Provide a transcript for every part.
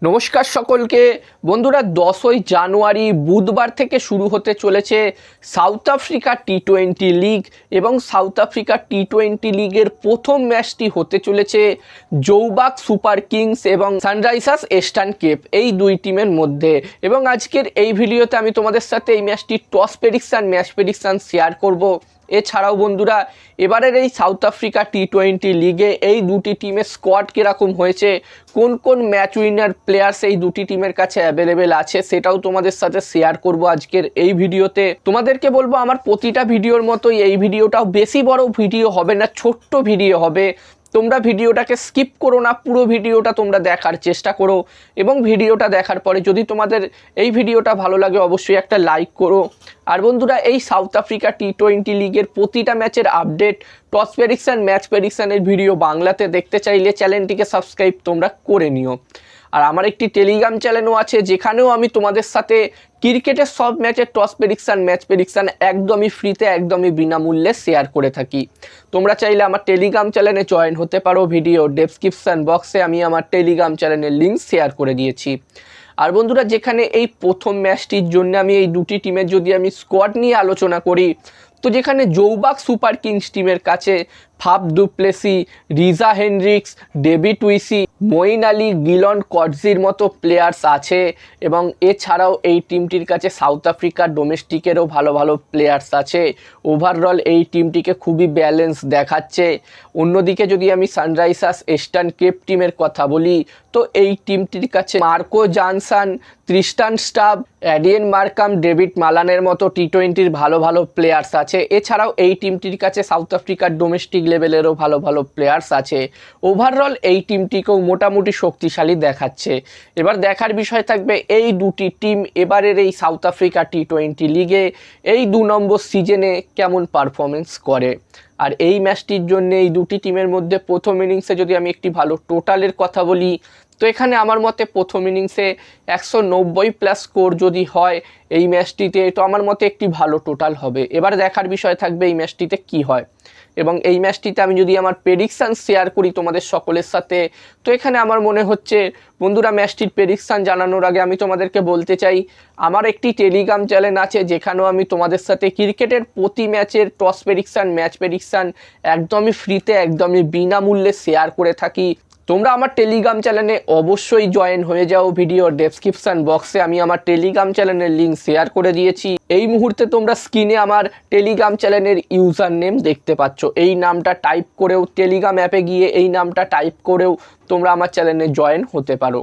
নমস্কার সকলকে বন্ধুরা, 10ই জানুয়ারি বুধবার থেকে শুরু হতে চলেছে সাউথ আফ্রিকা টি-20 লিগ এবং সাউথ আফ্রিকা টি-20 লিগের প্রথম ম্যাচটি হতে চলেছে জৌবাক সুপার কিংস এবং সানরাইজার্স ইস্টার্ন কেপ এই দুই টিমের মধ্যে। এবং আজকের এই ভিডিওতে আমি তোমাদের সাথে এই ম্যাচটির toss prediction, match prediction share করব। এছাড়াও বন্ধুরা, এবারের এই সাউথ আফ্রিকা টি-20 লিগে এই দুটি টিমের স্কোয়াড কীরকম হয়েছে, কোন কোন ম্যাচ উইনার প্লেয়ার্স এই দুটি টিমের কাছে অ্যাভেলেবেল আছে, সেটাও তোমাদের সাথে শেয়ার করব আজকের এই ভিডিওতে। তোমাদেরকে বলবো আমার প্রতিটা ভিডিওর মতোই এই ভিডিওটাও বেশি বড় ভিডিও হবে না, ছোট্ট ভিডিও হবে। তোমরা ভিডিওটাকে স্কিপ করো না, পুরো ভিডিওটা তোমরা দেখার চেষ্টা করো এবং ভিডিওটা দেখার পরে যদি তোমাদের এই ভিডিওটা ভালো লাগে অবশ্যই একটা লাইক করো। আর বন্ধুরা, এই সাউথ আফ্রিকা টি-20 লিগের প্রতিটা ম্যাচের আপডেট, টস প্রেডিকশন, ম্যাচ প্রেডিকশনের ভিডিও বাংলাতে দেখতে চাইলে চ্যানেলটিকে সাবস্ক্রাইব তোমরা করে নিও। আর আমার একটি টেলিগ্রাম চ্যানেলও আছে, যেখানেও আমি তোমাদের সাথে ক্রিকেটের সব ম্যাচের টস প্রেডিকশন, ম্যাচ প্রেডিকশন একদমই ফ্রিতে, একদমই বিনামূল্যে শেয়ার করে থাকি। তোমরা চাইলে আমার টেলিগ্রাম চ্যানেলে জয়েন হতে পারো। ভিডিও ডেসক্রিপশন বক্সে আমি আমার টেলিগ্রাম চ্যানেলের লিঙ্ক শেয়ার করে দিয়েছি। আর বন্ধুরা, যেখানে এই প্রথম ম্যাচটির জন্য আমি এই দুটি টিমের যদি আমি স্কোয়াড নিয়ে আলোচনা করি, তো যেখানে জৌবাক সুপার কিংস টিমের কাছে Faf du Plessis, Reeza Hendricks, David Wiese, Moeen Ali, গিলন কটজির মতো প্লেয়ার্স আছে। এবং এছাড়াও এই টিমটির কাছে সাউথ আফ্রিকার ডোমেস্টিকেরও ভালো ভালো প্লেয়ার্স আছে। ওভারঅল এই টিমটিকে খুবই ব্যালেন্স দেখাচ্ছে। অন্যদিকে যদি আমি সানরাইজার্স ইস্টার্ন কেপ টিমের কথা বলি, তো এই টিমটির কাছে Marco Jansen, Tristan Stubbs, Aiden Markram, David মালানের মতো টি-20-র ভালো ভালো প্লেয়ার্স আছে। এছাড়াও এই টিমটির কাছে সাউথ আফ্রিকার ডোমেস্টিক লেভেলেরও ভালো ভালো প্লেয়ার্স আছে। ওভারঅল এই টিমটিকেও মোটামুটি শক্তিশালী দেখাচ্ছে। এবার দেখার বিষয় থাকবে এই দুটি টিম এবারের এই সাউথ আফ্রিকা টি-20 লিগে এই 2 নম্বর সিজনে কেমন পারফরমেন্স করে। আর এই ম্যাচটির জন্য এই দুটি টিমের মধ্যে প্রথম ইনিংসে যদি আমি একটি ভালো টোটালের কথা বলি, তো এখানে আমার মতে প্রথম ইনিংসে 190+ স্কোর যদি হয় এই ম্যাচটিতে, তো আমার মতে একটি ভালো টোটাল হবে। এবার দেখার বিষয় থাকবে এই ম্যাচটিতে কি হয়। এবং এই ম্যাচটিতে আমি যদি আমার প্রেডিকশান শেয়ার করি তোমাদের সকলের সাথে, তো এখানে আমার মনে হচ্ছে বন্ধুরা, ম্যাচটির প্রেডিকশান জানানোর আগে আমি তোমাদেরকে বলতে চাই আমার একটি টেলিগ্রাম চ্যানেল আছে, যেখানেও আমি তোমাদের সাথে ক্রিকেটের প্রতি ম্যাচের টস প্রেডিকশান, ম্যাচ প্রেডিকশান একদমই ফ্রিতে, একদমই বিনামূল্যে শেয়ার করে থাকি। তোমরা আমার টেলিগ্রাম চ্যানেলে অবশ্যই জয়েন হয়ে যাও। ভিডিও ডেসক্রিপশন বক্সে আমি আমার টেলিগ্রাম চ্যানেলের লিঙ্ক শেয়ার করে দিয়েছি। এই মুহূর্তে তোমরা স্ক্রিনে আমার টেলিগ্রাম চ্যানেলের ইউজার নেম দেখতে পাচ্ছ। এই নামটা টাইপ করেও, টেলিগ্রাম অ্যাপে গিয়ে এই নামটা টাইপ করেও তোমরা আমার চ্যানেলে জয়েন হতে পারো।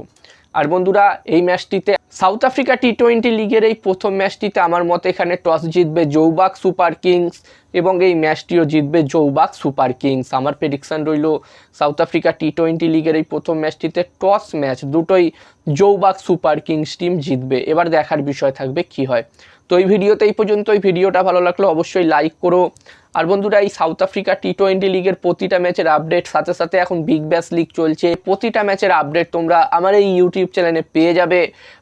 আর বন্ধুরা, এই ম্যাচটিতে সাউথ আফ্রিকা টি-20 লিগের এই প্রথম ম্যাচটিতে আমার মতে এখানে টস জিতবে জৌবাক সুপার কিংস এবং এই ম্যাচটিও জিতবে জৌবাক সুপার কিংস। আমার প্রেডিকশান রইল সাউথ আফ্রিকা টি-20 লিগের এই প্রথম ম্যাচটিতে টস ম্যাচ দুটোই জৌবাক সুপার কিংস টিম জিতবে। এবার দেখার বিষয় থাকবে কি হয়। তো এই ভিডিওতে এই পর্যন্ত। এই ভিডিওটা ভালো লাগলে অবশ্যই লাইক করো। আর বন্ধুরা, এই সাউথ আফ্রিকা টি-20 লিগের প্রতিটা ম্যাচের আপডেট, সাথে সাথে এখন বিগ ব্যাশ লিগ চলছে, প্রতিটা ম্যাচের আপডেট তোমরা আমার এই ইউটিউব চ্যানেলে পেয়ে যাবে।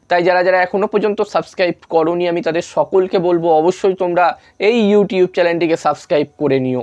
তাই যারা যারা এখনও পর্যন্ত সাবস্ক্রাইব করোনি, আমি তাদের সকলকে বলবো অবশ্যই তোমরা এই ইউটিউব চ্যানেলটিকে সাবস্ক্রাইব করে নিও।